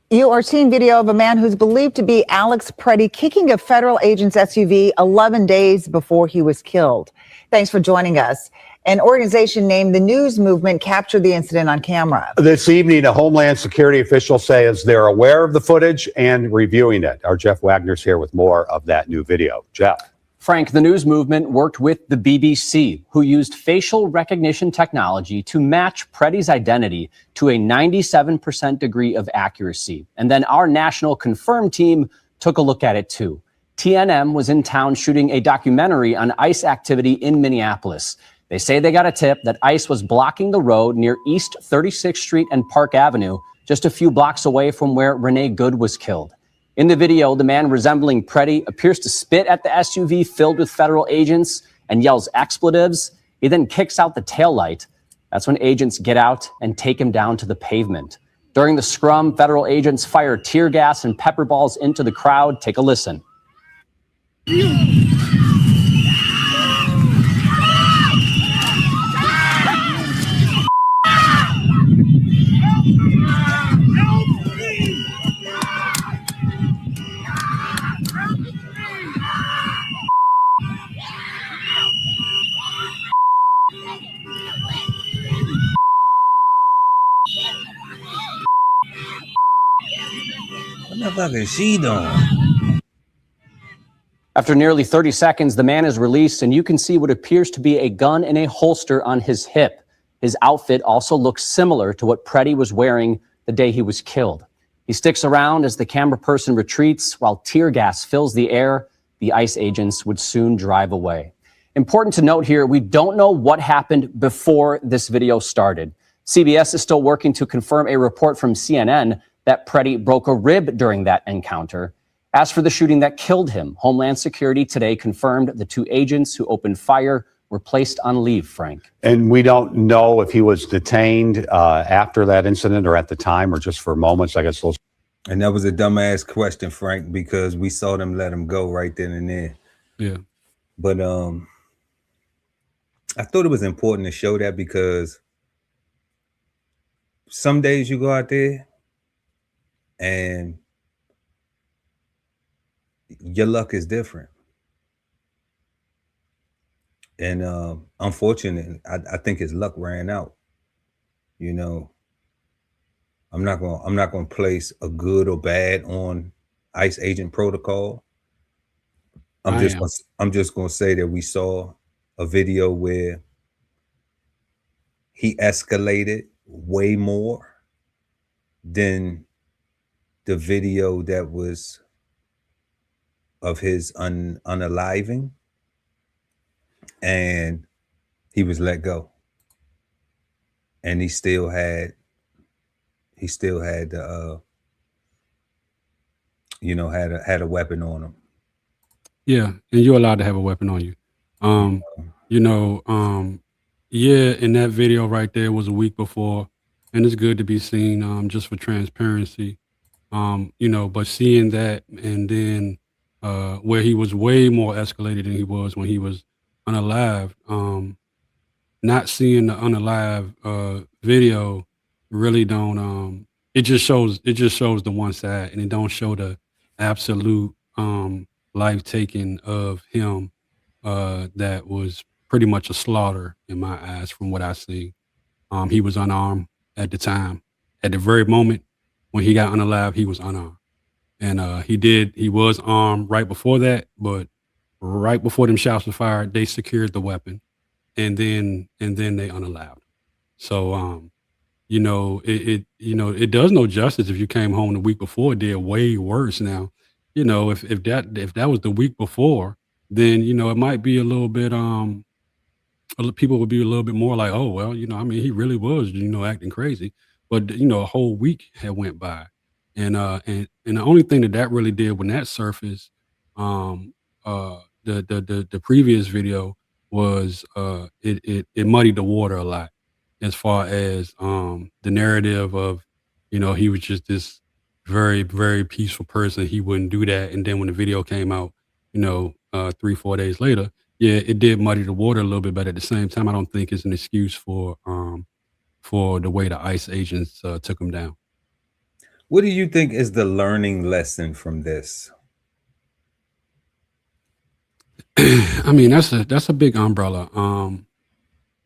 I: You are seeing video of a man who's believed to be Alex Pretti kicking a federal agent's SUV 11 days before he was killed. Thanks for joining us. An organization named the News Movement captured the incident on camera.
J: This evening, a Homeland Security official says they're aware of the footage and reviewing it. Our Jeff Wagner's here with more of that new video. Jeff.
K: Frank, the News Movement worked with the BBC, who used facial recognition technology to match Pretti's identity to a 97% degree of accuracy. And then our national confirmed team took a look at it too. TNM was in town shooting a documentary on ICE activity in Minneapolis. They say they got a tip that ICE was blocking the road near East 36th Street and Park Avenue, just a few blocks away from where Renee Good was killed. In the video, the man resembling Pretti appears to spit at the SUV filled with federal agents and yells expletives. He then kicks out the taillight. That's when agents get out and take him down to the pavement. During the scrum, federal agents fire tear gas and pepper balls into the crowd. Take a listen.
A: What the fuck is she doing?
K: After nearly 30 seconds, the man is released, and you can see what appears to be a gun in a holster on his hip. His outfit also looks similar to what Pretti was wearing the day he was killed. He sticks around as the camera person retreats while tear gas fills the air. The ICE agents would soon drive away. Important to note here, we don't know what happened before this video started. CBS is still working to confirm a report from CNN that Pretti broke a rib during that encounter. As for the shooting that killed him, Homeland Security today confirmed the two agents who opened fire were placed on leave, Frank.
J: And we don't know if he was detained after that incident or at the time or just for moments, I guess.
A: And that was a dumbass question, Frank, because we saw them let him go right then and there.
B: Yeah.
A: But I thought it was important to show that because some days you go out there and your luck is different. And unfortunately, I think his luck ran out. You know, I'm not gonna place a good or bad on ICE agent protocol. I'm just gonna say that we saw a video where he escalated way more than the video that was of his unaliving, and he was let go, and he still had the had a weapon on him.
B: Yeah, and you're allowed to have a weapon on you. Yeah, in that video right there was a week before, and it's good to be seen just for transparency. But seeing that and then where he was way more escalated than he was when he was unalive, not seeing the unalive video really don't it just shows the one side, and it don't show the absolute life taking of him that was pretty much a slaughter in my eyes from what I see. He was unarmed at the time. At the very moment when he got unalive, he was unarmed. And he was armed right before that, but right before them shots were fired, they secured the weapon, and then they unalived. So it does no justice if you came home the week before. It did way worse. Now, if that was the week before, then it might be a little bit people would be a little bit more like, oh well, he really was acting crazy. But a whole week had went by. And the only thing that really did when that surfaced, the previous video was it muddied the water a lot as far as the narrative of he was just this very, very peaceful person. He wouldn't do that. And then when the video came out, 3-4 days later, yeah, it did muddy the water a little bit, but at the same time, I don't think it's an excuse for the way the ICE agents took him down.
A: What do you think is the learning lesson from this?
B: I mean, that's a big umbrella.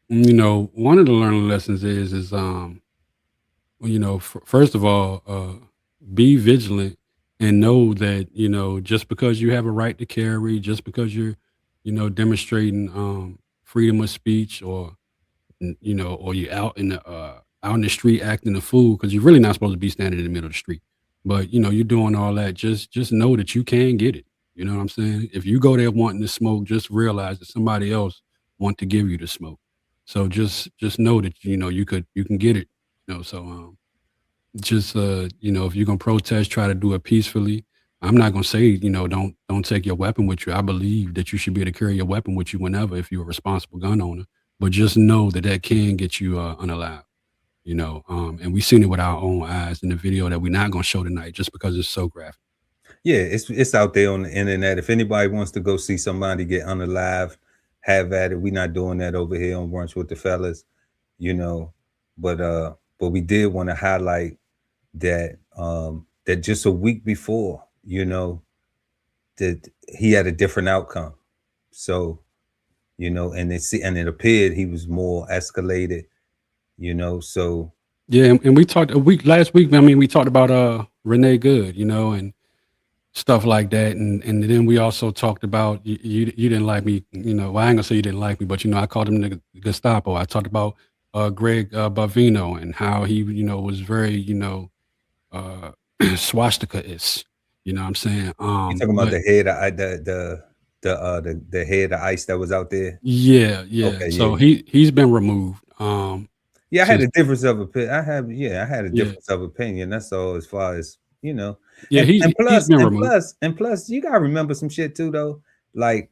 B: You know, one of the learning lessons is you know, first of all, be vigilant and know that, you know, just because you have a right to carry, just because you're, you know, demonstrating freedom of speech, or you know, or you're out in the street acting a fool, because you're really not supposed to be standing in the middle of the street. But you know, you're doing all that. Just know that you can get it. You know what I'm saying? If you go there wanting to smoke, just realize that somebody else want to give you the smoke. So just know that, you know, you can get it. You know, so just you know, if you're gonna protest, try to do it peacefully. I'm not gonna say, you know, don't take your weapon with you. I believe that you should be able to carry your weapon with you whenever, if you're a responsible gun owner. But just know that that can get you unalive. You know, and we've seen it with our own eyes in the video that we're not gonna show tonight, just because it's so graphic.
A: Yeah, it's out there on the internet. If anybody wants to go see somebody get unalive, have at it. We're not doing that over here on Brunch with the Fellas, you know. But we did want to highlight that that just a week before, you know, that he had a different outcome. So, you know, and it appeared he was more escalated, you know. So
B: Yeah, and we talked last week. I mean, we talked about Renee Good, you know, and stuff like that, and then we also talked about you didn't like me, you know. Well, I ain't gonna say you didn't like me, but you know, I called him the Gestapo. I talked about Greg Bavino and how he, you know, was very, you know, swastika-ish. You know what I'm saying?
A: you talking about
B: But
A: the head of the head of ICE that was out there?
B: yeah,
A: Okay,
B: so
A: yeah.
B: he's been removed.
A: Yeah, I had
B: Since
A: a difference of opinion. I had a difference of opinion. That's all, as far as, you know.
B: yeah,
A: And
B: he's been removed.
A: plus, you gotta remember some shit too, though. Like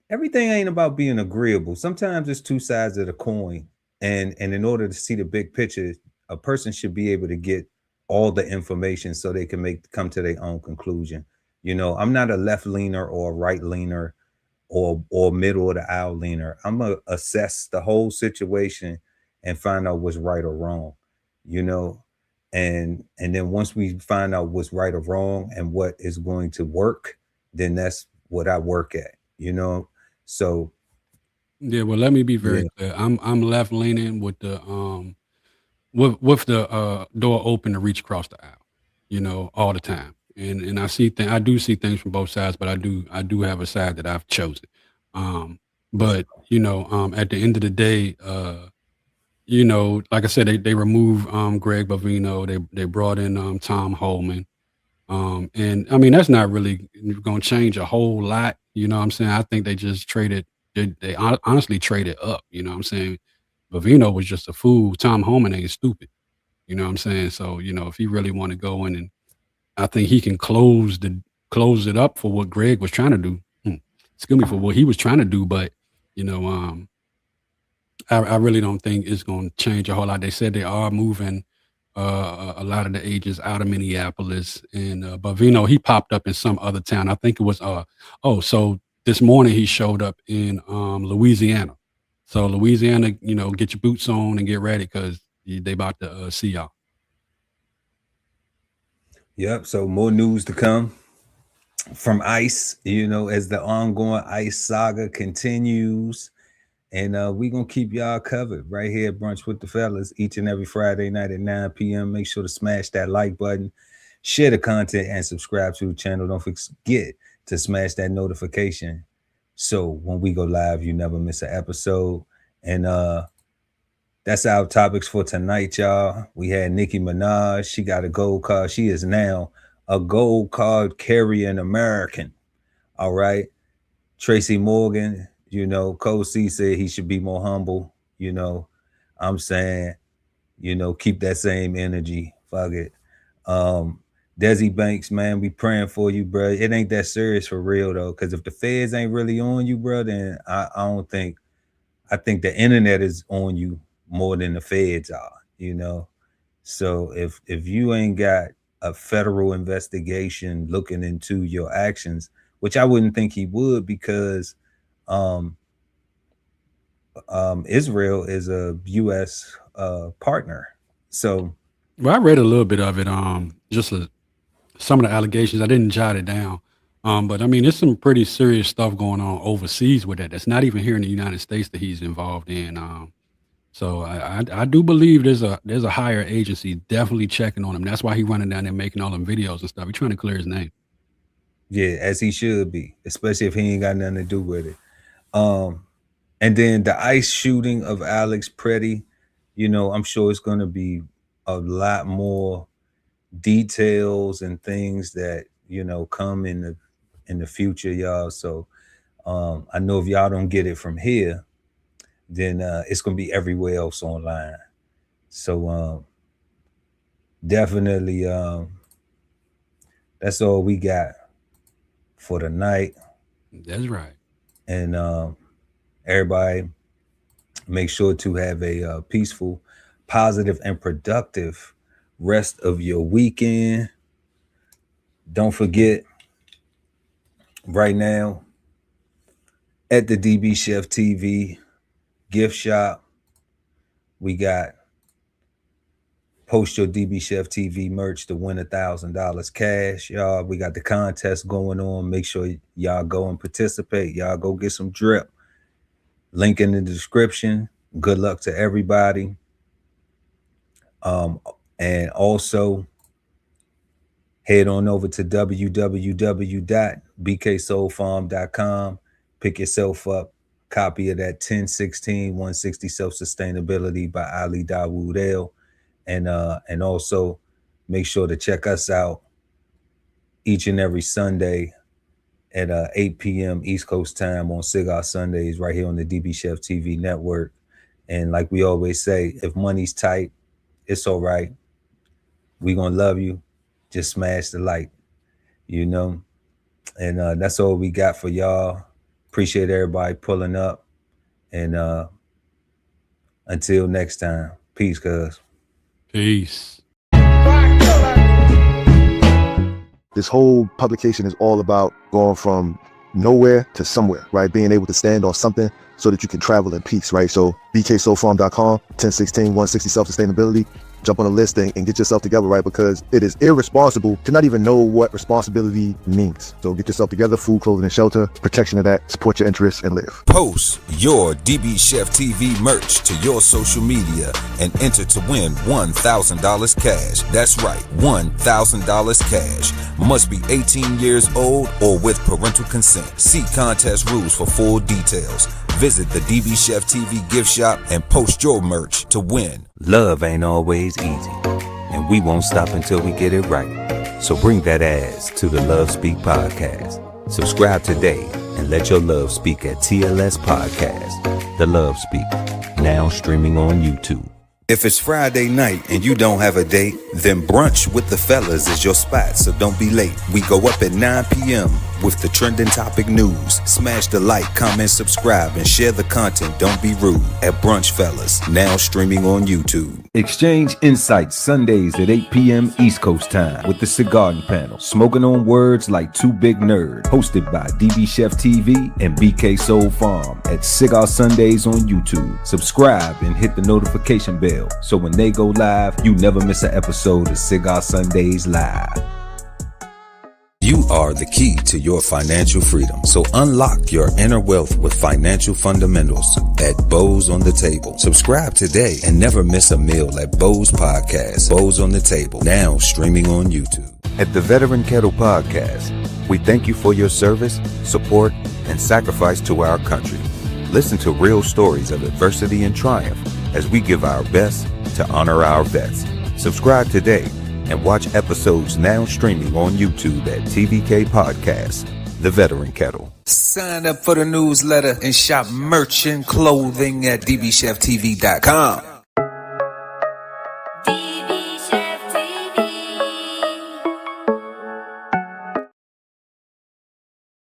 A: everything ain't about being agreeable. Sometimes it's two sides of the coin. And in order to see the big picture, a person should be able to get all the information so they can come to their own conclusion. You know, I'm not a left leaner or a right leaner or middle of the aisle leaner. I'm gonna assess the whole situation and find out what's right or wrong, you know. And then once we find out what's right or wrong and what is going to work, then that's what I work at, you know. So
B: Yeah, well, let me be very
A: yeah,
B: clear. I'm left leaning with the with the door open to reach across the aisle, you know, all the time. And I do see things from both sides, but I do have a side that I've chosen. But you know, at the end of the day, you know, like I said, they removed Greg Bavino. They brought in Tom Holman. And I mean, that's not really going to change a whole lot. You know what I'm saying? I think they just traded. They honestly traded up. You know what I'm saying? Bavino was just a fool. Tom Holman ain't stupid. You know what I'm saying? So, you know, if he really want to go in, and I think he can close it up for what Greg was trying to do. Excuse me, for what he was trying to do. But, you know, I really don't think it's going to change a whole lot. They said they are moving a lot of the agents out of Minneapolis, and Bavino, he popped up in some other town. I think it was so this morning he showed up in Louisiana. So Louisiana, you know, get your boots on and get ready, because they about to see y'all.
A: yep. So more news to come from ICE, you know, as the ongoing ICE saga continues. And we're going to keep y'all covered right here at Brunch with the Fellas each and every Friday night at 9 p.m. Make sure to smash that like button, share the content, and subscribe to the channel. Don't forget to smash that notification so when we go live, you never miss an episode. And that's our topics for tonight, y'all. We had Nicki Minaj. She got a gold card. She is now a gold card carrying American. All right. Tracy Morgan, you know, Coach C said he should be more humble. You know, I'm saying, you know, keep that same energy. Fuck it. Desi Banks, man, we praying for you, bro. It ain't that serious for real, though, because if the feds ain't really on you, bro, then I think the internet is on you more than the feds are, you know. So if you ain't got a federal investigation looking into your actions, which I wouldn't think he would, because Israel is a U.S. Partner. So,
B: well, I read a little bit of it. Some of the allegations. I didn't jot it down. But I mean, there's some pretty serious stuff going on overseas with that. That's not even here in the United States that he's involved in. So I do believe there's a higher agency definitely checking on him. That's why he's running down there making all them videos and stuff. He's trying to clear his name.
A: Yeah, as he should be, especially if he ain't got nothing to do with it. And then the ICE shooting of Alex Pretti, you know, I'm sure it's going to be a lot more details and things that, you know, come in the future, y'all. So I know if y'all don't get it from here, then it's going to be everywhere else online. So definitely that's all we got for the night.
B: That's right.
A: And everybody make sure to have a peaceful, positive, and productive rest of your weekend. Don't forget, right now at the DBCHEFTV gift shop, we got post your DBCHEFTV merch to win $1,000 cash, y'all. We got the contest going on. Make sure y'all go and participate. Y'all go get some drip. Link in the description. Good luck to everybody. And also head on over to www.bksoulfarm.com. Pick yourself up copy of that 1016 160 Self-Sustainability by Ali Dawood El. And also make sure to check us out each and every Sunday at 8 p.m. East Coast time on Cigar Sundays right here on the DBCHEFTV network. And like we always say, if money's tight, it's all right. We're going to love you. Just smash the like, you know. And that's all we got for y'all. Appreciate everybody pulling up. And until next time, peace, cuz.
B: Peace.
L: This whole publication is all about going from nowhere to somewhere, right? Being able to stand on something so that you can travel in peace, right? So bksoulfarm.com, 1016 160 Self-Sustainability. Jump on a list and get yourself together, right? Because it is irresponsible to not even know what responsibility means. So get yourself together, food, clothing, and shelter, protection of that, support your interests, and live.
A: Post your DBCHEFTV merch to your social media and enter to win $1,000 cash. That's right, $1,000 cash. Must be 18 years old or with parental consent. See contest rules for full details. Visit the DBCHEFTV gift shop and post your merch to win. Love ain't always easy, and we won't stop until we get it right. So bring that ass to the Love Speak podcast. Subscribe today and let your love speak at TLS Podcast. The Love Speak, now streaming on YouTube. If it's Friday night and you don't have a date, then Brunch with the Fellas is your spot, so don't be late. We go up at 9 p.m. with the trending topic news. Smash the like, comment, subscribe, and share the content. Don't be rude at Brunch Fellas, now streaming on YouTube. Exchange insights Sundays at 8 p.m. East Coast time with the Cigar Panel. Smoking on words like two big nerds. Hosted by DBCHEFTV and BK Soul Farm at Cigar Sundays on YouTube. Subscribe and hit the notification bell so when they go live, you never miss an episode of Cigar Sundays Live. You are the key to your financial freedom. So unlock your inner wealth with financial fundamentals at Bows on the Table. Subscribe today and never miss a meal at Bows Podcast. Bows on the Table, now streaming on YouTube. At the Veteran Kettle Podcast, we thank you for your service, support, and sacrifice to our country. Listen to real stories of adversity and triumph as we give our best to honor our vets. Subscribe today and watch episodes now streaming on YouTube at TVK Podcast, The Veteran Kettle. Sign up for the newsletter and shop merch and clothing at DBCHEFTV.com.